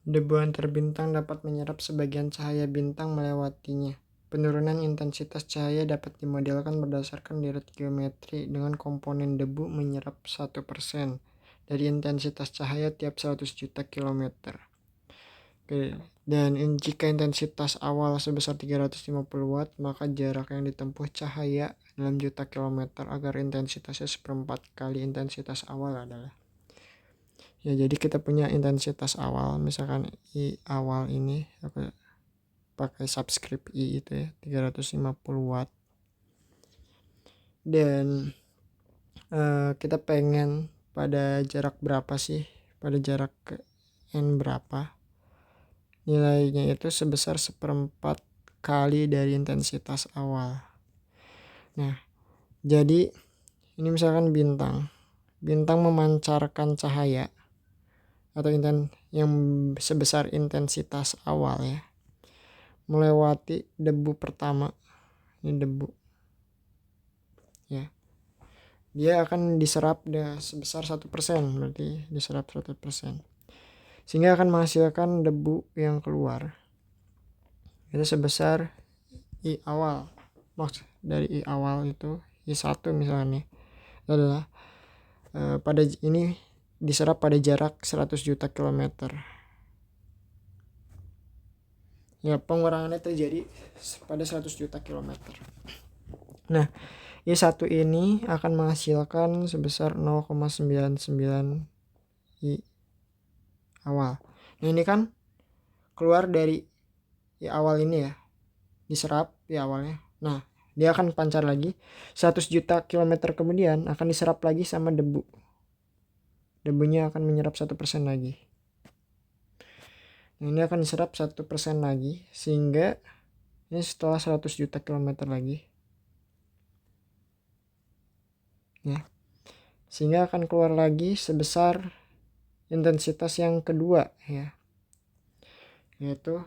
Debu antar bintang dapat menyerap sebagian cahaya bintang melewatinya. Penurunan intensitas cahaya dapat dimodelkan berdasarkan deret geometri dengan komponen debu menyerap 1% dari intensitas cahaya tiap 100 juta kilometer. Oke. Dan jika intensitas awal sebesar 350 watt, maka jarak yang ditempuh cahaya dalam juta kilometer agar intensitasnya seperempat kali intensitas awal adalah. Ya, jadi kita punya intensitas awal, misalkan I awal ini aku pakai subscript I itu ya, 350 watt. Dan kita pengen pada jarak berapa sih? Pada jarak ke N berapa? Nilainya itu sebesar seperempat kali dari intensitas awal. Nah, jadi ini misalkan bintang memancarkan cahaya atau yang sebesar intensitas awal ya, melewati debu pertama. Ini debu ya, dia akan diserap sebesar 1%, berarti diserap 1%, sehingga akan menghasilkan debu yang keluar itu sebesar I awal. Maksud dari I awal itu I1 misalnya, itu adalah pada ini diserap pada jarak 100 juta kilometer. Ya, pengurangannya terjadi pada 100 juta kilometer. Nah, I1 ini akan menghasilkan sebesar 0,99 I awal. Nah, ini kan keluar dari I awal ini ya, diserap I awalnya. Nah, dia akan pancar lagi 100 juta kilometer kemudian akan diserap lagi sama debu. Debunya akan menyerap 1% lagi. Nah, ini akan diserap 1% lagi, sehingga ini setelah 100 juta kilometer lagi ya, sehingga akan keluar lagi sebesar intensitas yang kedua ya, yaitu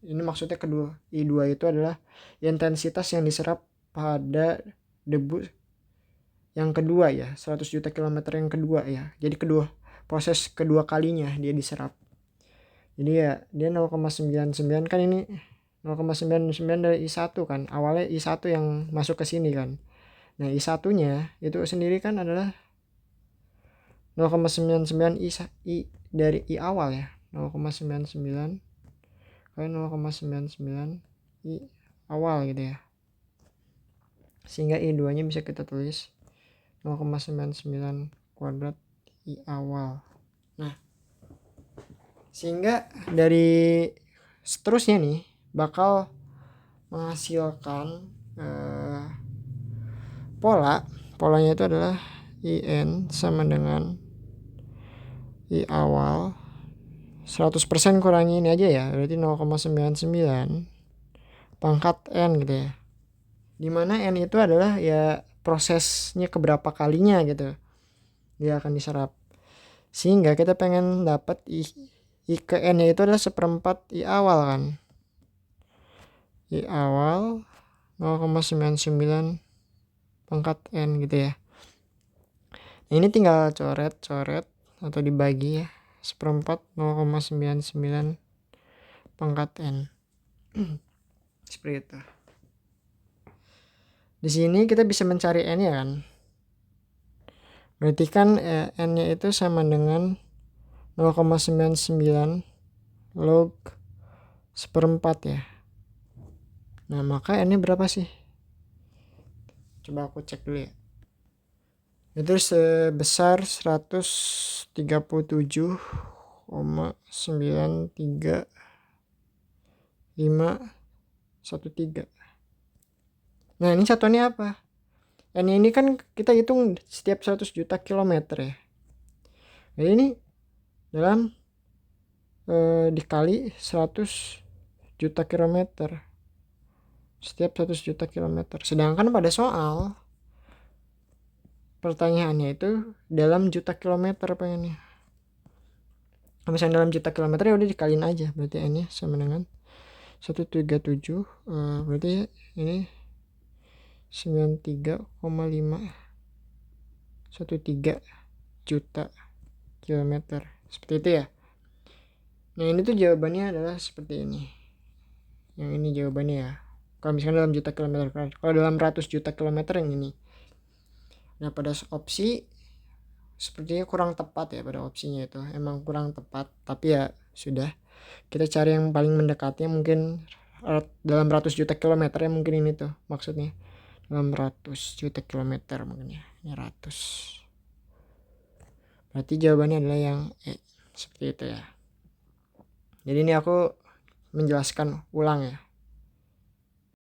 ini maksudnya kedua, I2 itu adalah intensitas yang diserap pada debu yang kedua ya, 100 juta kilometer yang kedua ya. Jadi proses kedua kalinya dia diserap. Jadi ya dia 0,99 kan, ini 0,99 dari I1 kan. Awalnya I1 yang masuk ke sini kan. Nah, I1-nya itu sendiri kan adalah 0,99 I dari I awal ya. 0,99 kali 0,99 I awal gitu ya. Sehingga I2-nya bisa kita tulis 0,99 kuadrat I awal. Nah, sehingga dari seterusnya nih bakal menghasilkan polanya itu adalah IN sama dengan I awal 100% kurangi ini aja ya, berarti 0,99 pangkat N gitu ya, dimana N itu adalah ya prosesnya keberapa kalinya gitu dia akan diserap. Sehingga kita pengen dapat I ke N nya itu adalah seperempat I awal kan, I awal 0,99 pangkat N gitu ya. Ini tinggal coret atau dibagi ya, seperempat 0,99 pangkat N. Seperti itu. Di sini kita bisa mencari N ya kan. Berarti kan N-nya itu sama dengan 0,99 log seperempat ya. Nah, maka N-nya berapa sih? Coba aku cek dulu ya. Itu sebesar 137,93513. Nah, ini satuannya apa? N ini kan kita hitung setiap 100 juta kilometer ya. Jadi ini dalam dikali 100 juta kilometer setiap 100 juta kilometer. Sedangkan pada soal pertanyaannya itu dalam juta kilometer pengennya. Misalnya dalam juta kilometer ya udah dikaliin aja, berarti N nya sama dengan 137, berarti ini 93,513 juta kilometer, seperti itu ya. Nah ini tuh jawabannya adalah seperti ini. Yang ini jawabannya ya. Kalau misalkan dalam juta kilometer, kalau dalam ratus juta kilometer yang ini. Nah pada opsi sepertinya kurang tepat ya, pada opsinya itu emang kurang tepat, tapi ya sudah, kita cari yang paling mendekatnya mungkin dalam ratus juta kilometer ya, mungkin ini tuh maksudnya dalam ratus juta kilometer mungkin ya, ini ratus, berarti jawabannya adalah yang seperti itu ya. Jadi ini aku menjelaskan ulang ya,